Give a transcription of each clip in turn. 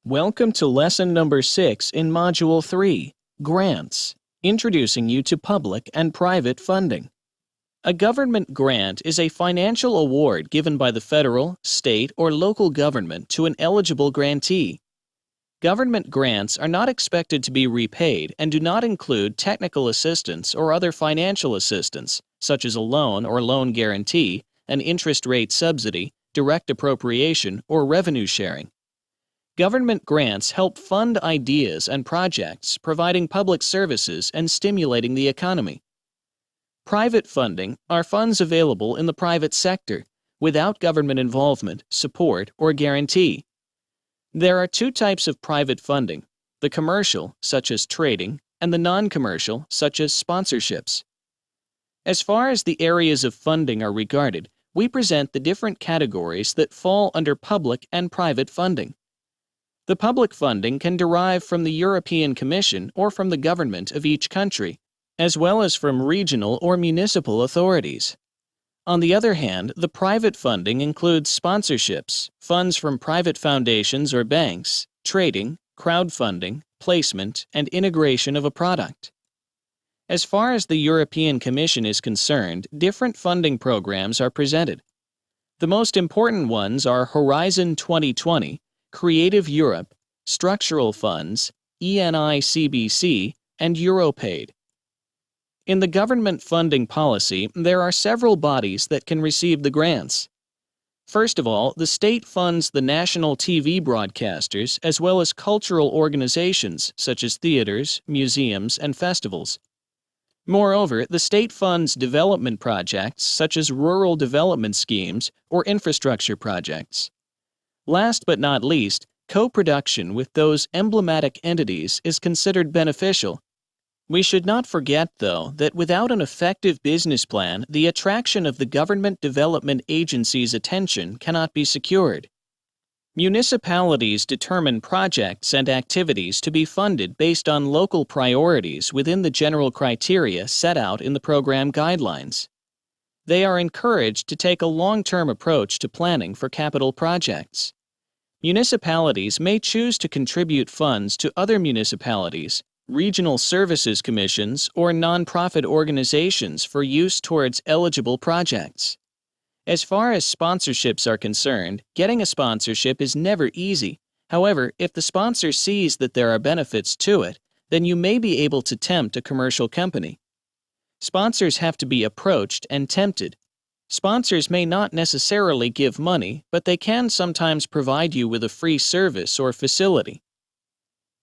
Welcome to lesson number 6 in Module 3, Grants, introducing you to public and private funding. A government grant is a financial award given by the federal, state, or local government to an eligible grantee. Government grants are not expected to be repaid and do not include technical assistance or other financial assistance, such as a loan or loan guarantee, an interest rate subsidy, direct appropriation, or revenue sharing. Government grants help fund ideas and projects, providing public services and stimulating the economy. Private funding are funds available in the private sector, without government involvement, support, or guarantee. There are two types of private funding: the commercial, such as trading, and the non-commercial, such as sponsorships. As far as the areas of funding are regarded, we present the different categories that fall under public and private funding. The public funding can derive from the European Commission or from the government of each country, as well as from regional or municipal authorities. On the other hand, the private funding includes sponsorships, funds from private foundations or banks, trading, crowdfunding, placement, and integration of a product. As far as the European Commission is concerned, different funding programs are presented. The most important ones are Horizon 2020, Creative Europe, Structural Funds, ENI-CBC, and Europaid. In the government funding policy, there are several bodies that can receive the grants. First of all, the state funds the national TV broadcasters as well as cultural organizations such as theaters, museums, and festivals. Moreover, the state funds development projects such as rural development schemes or infrastructure projects. Last but not least, co-production with those emblematic entities is considered beneficial. We should not forget, though, that without an effective business plan, the attraction of the government development agency's attention cannot be secured. Municipalities determine projects and activities to be funded based on local priorities within the general criteria set out in the program guidelines. They are encouraged to take a long-term approach to planning for capital projects. Municipalities may choose to contribute funds to other municipalities, regional services commissions, or nonprofit organizations for use towards eligible projects. As far as sponsorships are concerned, getting a sponsorship is never easy. However, if the sponsor sees that there are benefits to it, then you may be able to tempt a commercial company. Sponsors have to be approached and tempted. Sponsors may not necessarily give money, but they can sometimes provide you with a free service or facility.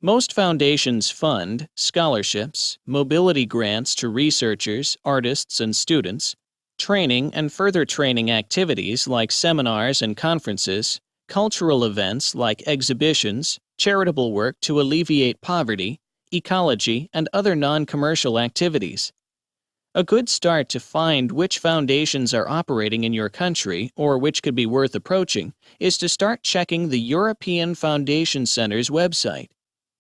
Most foundations fund scholarships, mobility grants to researchers, artists, and students, training and further training activities like seminars and conferences, cultural events like exhibitions, charitable work to alleviate poverty, ecology, and other non-commercial activities. A good start to find which foundations are operating in your country or which could be worth approaching is to start checking the European Foundation Center's website.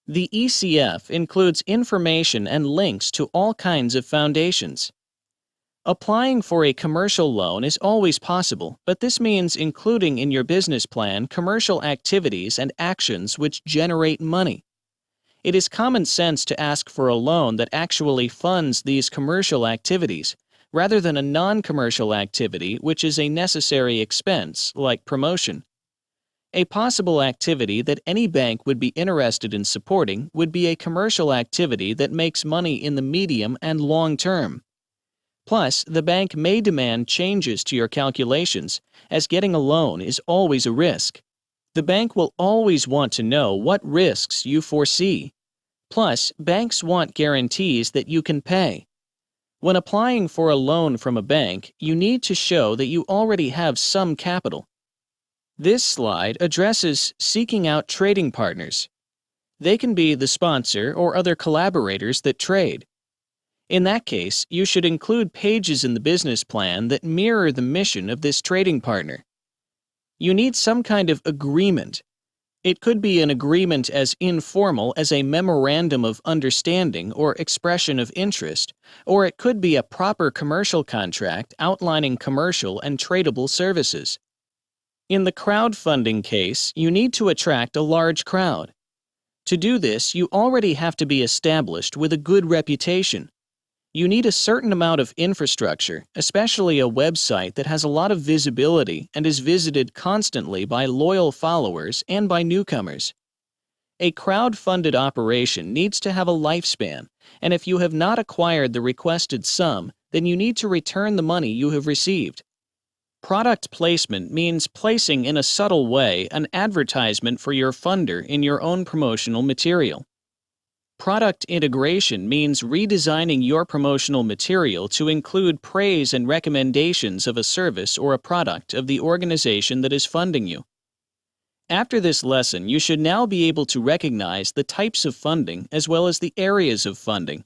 The ECF includes information and links to all kinds of foundations. Applying for a commercial loan is always possible, but this means including in your business plan commercial activities and actions which generate money. It is common sense to ask for a loan that actually funds these commercial activities, rather than a non-commercial activity which is a necessary expense, like promotion. A possible activity that any bank would be interested in supporting would be a commercial activity that makes money in the medium and long term. Plus, the bank may demand changes to your calculations, as getting a loan is always a risk. The bank will always want to know what risks you foresee. Plus, banks want guarantees that you can pay. When applying for a loan from a bank, you need to show that you already have some capital. This slide addresses seeking out trading partners. They can be the sponsor or other collaborators that trade. In that case, you should include pages in the business plan that mirror the mission of this trading partner. You need some kind of agreement. It could be an agreement as informal as a memorandum of understanding or expression of interest, or it could be a proper commercial contract outlining commercial and tradable services. In the crowdfunding case, you need to attract a large crowd. To do this, you already have to be established with a good reputation. You need a certain amount of infrastructure, especially a website that has a lot of visibility and is visited constantly by loyal followers and by newcomers. A crowd-funded operation needs to have a lifespan, and if you have not acquired the requested sum, then you need to return the money you have received. Product placement means placing in a subtle way an advertisement for your funder in your own promotional material. Product integration means redesigning your promotional material to include praise and recommendations of a service or a product of the organization that is funding you. After this lesson, you should now be able to recognize the types of funding as well as the areas of funding.